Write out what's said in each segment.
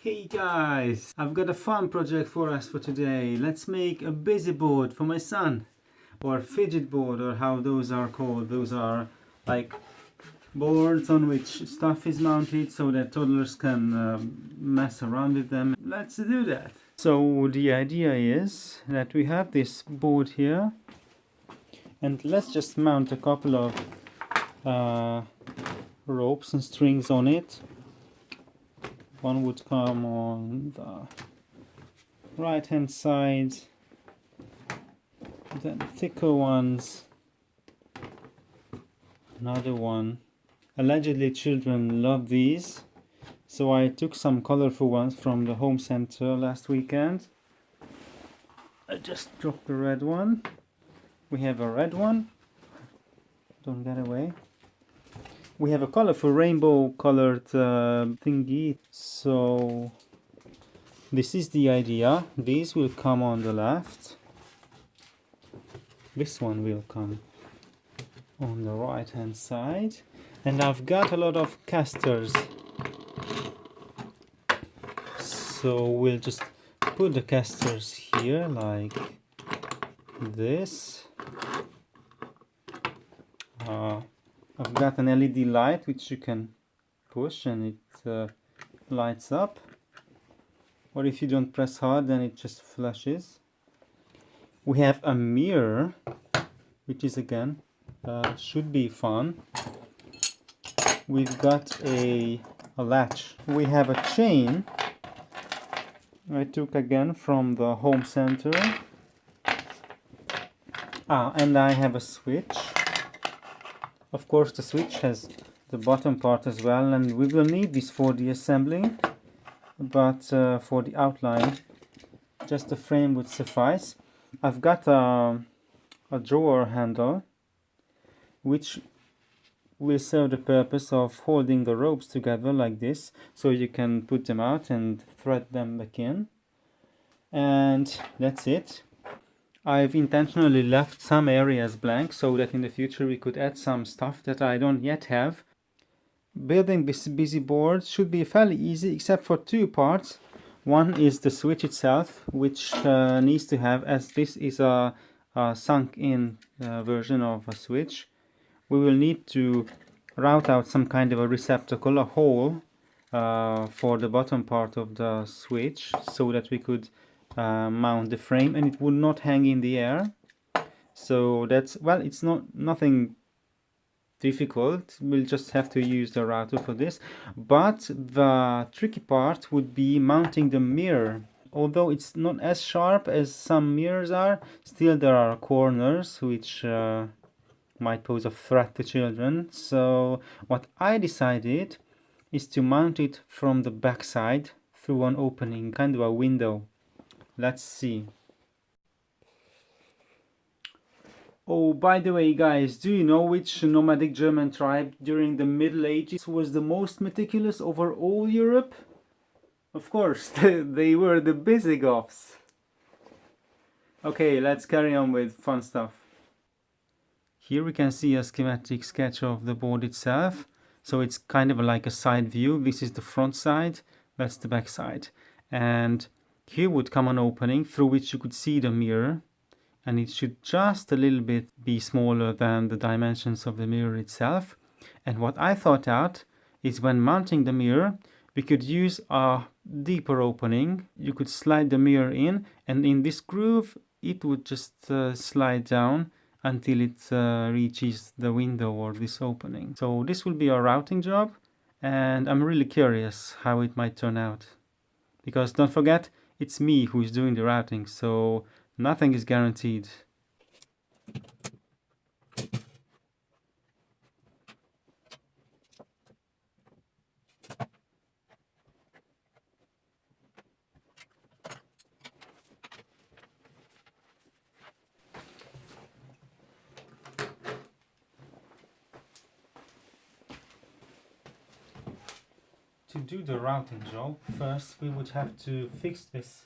Hey guys, I've got a fun project for us for today. Let's make a busy board for my son, or fidget board, or how those are called. Those are like boards on which stuff is mounted so that toddlers can mess around with them. Let's do that. So the idea is that we have this board here, and let's just mount a couple of ropes and strings on it. One would come on the right hand side, then thicker ones, another one. Allegedly children love these, so I took some colorful ones from the home center last weekend. I just dropped the red one. We have a red one, don't get away. We have a colorful rainbow colored thingy, so this is the idea. These will come on the left, this one will come on the right hand side, and I've got a lot of casters, so we'll just put the casters here like this. I've got an LED light which you can push and it lights up, or if you don't press hard then it just flashes. We have a mirror, which is again should be fun. We've got a latch. We have a chain I took again from the home center. And I have a switch. Of course the switch has the bottom part as well, and we will need this for the assembling, but for the outline just the frame would suffice. I've got a drawer handle which will serve the purpose of holding the ropes together like this, so you can put them out and thread them back in. And that's it. I've intentionally left some areas blank so that in the future we could add some stuff that I don't yet have. Building this busy board should be fairly easy except for two parts. One is the switch itself, which needs to have, as this is a sunk in version of a switch, we will need to route out some kind of a receptacle, a hole for the bottom part of the switch, so that we could mount the frame and it would not hang in the air. So that's, well, it's nothing difficult. We'll just have to use the router for this, but the tricky part would be mounting the mirror. Although it's not as sharp as some mirrors are, still there are corners which might pose a threat to children. So what I decided is to mount it from the back side through an opening, kind of a window. Let's see. Oh, by the way guys, do you know which nomadic German tribe during the Middle Ages was the most meticulous over all Europe? Of course, they were the Visigoths. Okay, let's carry on with fun stuff. Here we can see a schematic sketch of the board itself. So it's kind of like a side view. This is the front side, that's the back side. And here would come an opening through which you could see the mirror. And it should just a little bit be smaller than the dimensions of the mirror itself. And what I thought out is when mounting the mirror, we could use a deeper opening. You could slide the mirror in, and in this groove, it would just slide down until it reaches the window or this opening. So this will be a routing job, and I'm really curious how it might turn out. Because don't forget, it's me who's doing the routing, so nothing is guaranteed. To do the routing job, first we would have to fix this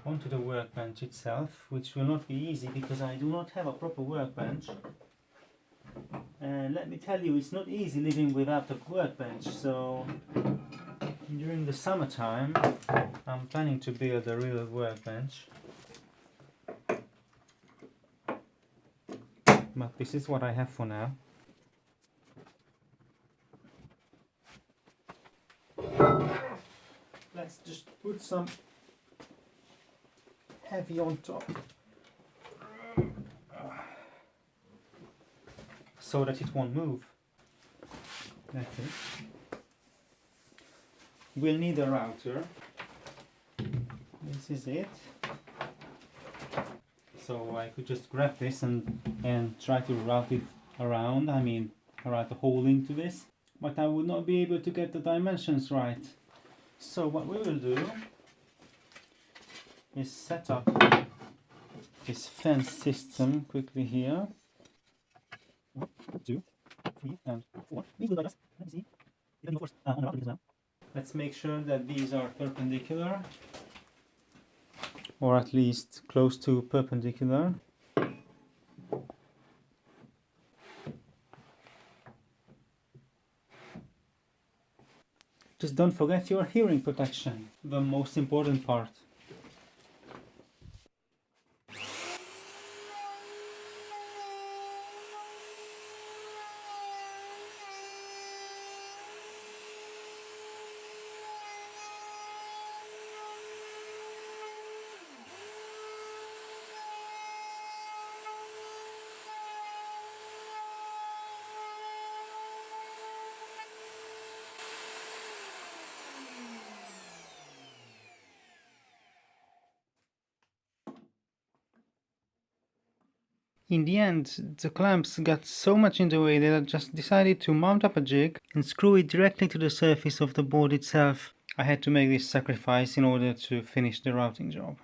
onto the workbench itself, which will not be easy because I do not have a proper workbench. And let me tell you, it's not easy living without a workbench, so During the summertime, I'm planning to build a real workbench. But this is what I have for now. Let's just put some heavy on top so that it won't move. That's it. We'll need a router. This is it. So I could just grab this and try to route it around. I mean, route a hole into this. But I would not be able to get the dimensions right. So what we will do is set up this fence system quickly here. 1, 2, 3, and 4. These will guide us. Let me see. You can do first on the router as well. Let's make sure that these are perpendicular, or at least close to perpendicular. Just don't forget your hearing protection, the most important part. In the end, the clamps got so much in the way that I just decided to mount up a jig and screw it directly to the surface of the board itself. I had to make this sacrifice in order to finish the routing job.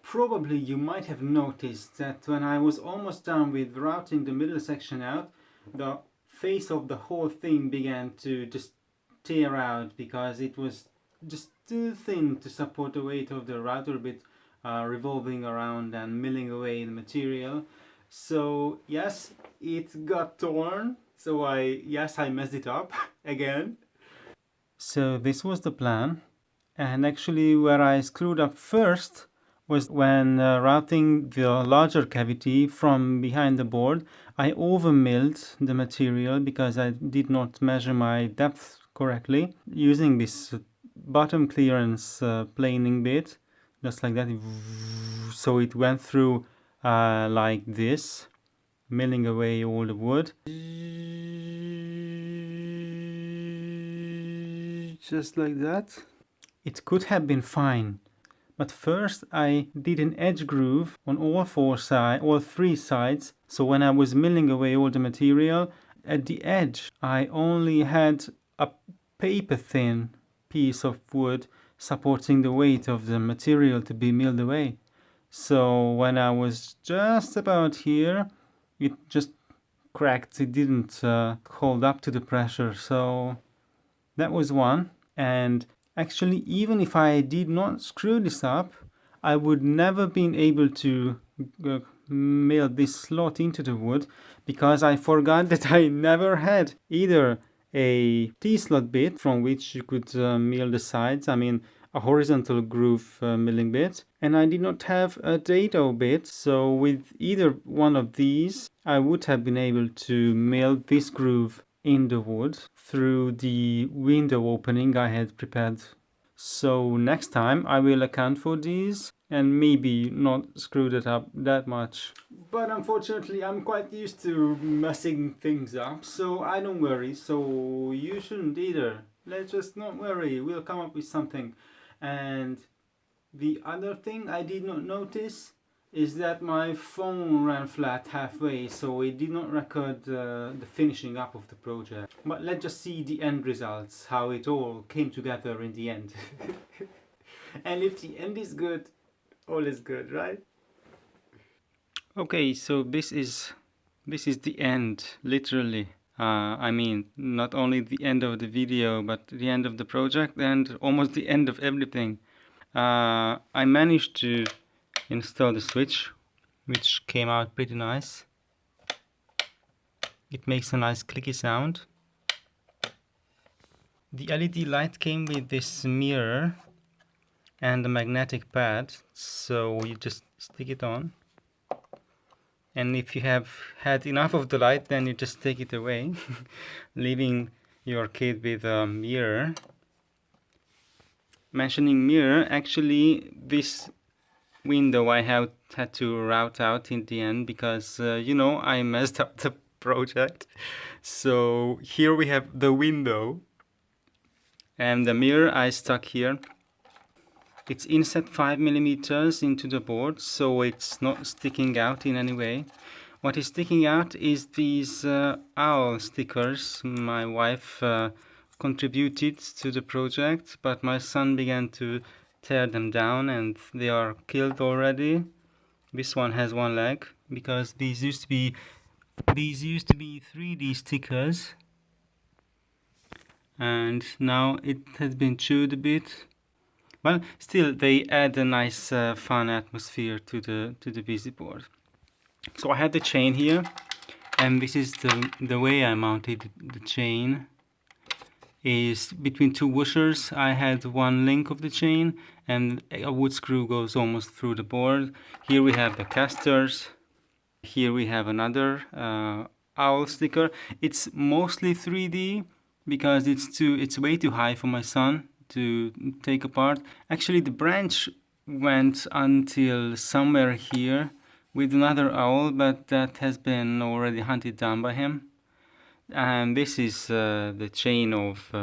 Probably you might have noticed that when I was almost done with routing the middle section out, the face of the whole thing began to just tear out because it was just too thin to support the weight of the router bit revolving around and milling away the material. So yes, it got torn. So I messed it up again. So this was the plan, and actually where I screwed up first was when routing the larger cavity from behind the board. I over milled the material because I did not measure my depth correctly. Using this bottom clearance planing bit, just like that, so it went through like this, milling away all the wood. Just like that. It could have been fine, But first I did an edge groove on all three sides. So when I was milling away all the material, at the edge I only had a paper thin piece of wood supporting the weight of the material to be milled away. So when I was just about here, it just cracked. It didn't hold up to the pressure. So that was one. And actually, even if I did not screw this up, I would never been able to mill this slot into the wood, because I forgot that I never had either a T-slot bit from which you could mill the sides, I mean a horizontal groove milling bit, and I did not have a dado bit. So with either one of these I would have been able to mill this groove in the wood through the window opening I had prepared. So next time I will account for these and maybe not screw that up that much. But unfortunately I'm quite used to messing things up, so I don't worry. So you shouldn't either. Let's just not worry, we'll come up with something. And the other thing I did not notice is that my phone ran flat halfway, so it did not record the finishing up of the project. But let's just see the end results, how it all came together in the end. And if the end is good, all is good, right? Okay, so this is the end, literally. I mean, not only the end of the video, but the end of the project and almost the end of everything. I managed to install the switch, which came out pretty nice. It makes a nice clicky sound. The LED light came with this mirror and a magnetic pad, so you just stick it on, and if you have had enough of the light, then you just take it away, leaving your kid with a mirror. Mentioning mirror, actually this window I had to route out in the end because you know, I messed up the project. So here we have the window and the mirror I stuck here. It's inset 5mm into the board, so it's not sticking out in any way. What is sticking out is these owl stickers my wife contributed to the project, but my son began to tear them down and they are killed already. This one has one leg because these used to be 3D stickers, and now it has been chewed a bit. Well, still they add a nice fun atmosphere to the BUSYBOARD. So I had the chain here, and this is the way I mounted the chain. Is between two washers. I had one link of the chain and a wood screw goes almost through the board. Here we have the casters. Here we have another owl sticker. It's mostly 3D because it's way too high for my son to take apart. Actually, the branch went until somewhere here with another owl, but that has been already hunted down by him. And this is the chain of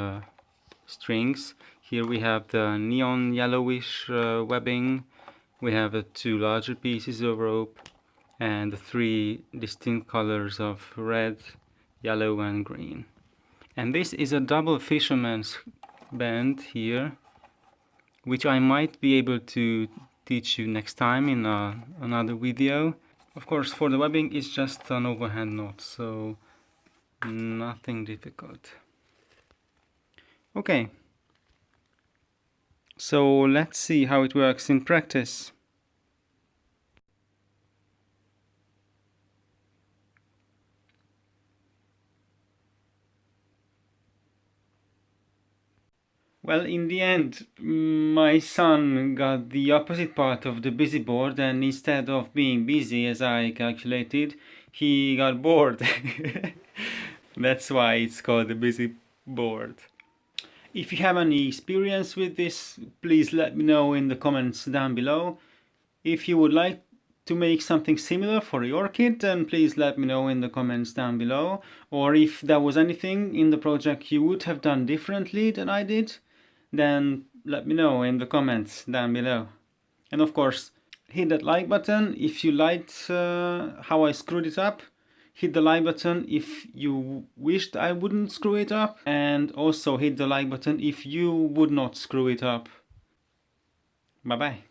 strings. Here we have the neon yellowish webbing. We have the two larger pieces of rope and the three distinct colors of red, yellow and green. And this is a double fisherman's band here, which I might be able to teach you next time in another video. Of course, for the webbing it's just an overhand knot, so nothing difficult. Okay, so let's see how it works in practice. Well, in the end, my son got the opposite part of the BUSYBOARD, and instead of being busy as I calculated, he got bored. That's why it's called the BUSYBOARD. If you have any experience with this, please let me know in the comments down below. If you would like to make something similar for your kid, then please let me know in the comments down below. Or if there was anything in the project you would have done differently than I did, then let me know in the comments down below. And of course, hit that like button if you liked how I screwed it up. Hit the like button if you wished I wouldn't screw it up. And also hit the like button if you would not screw it up. Bye bye.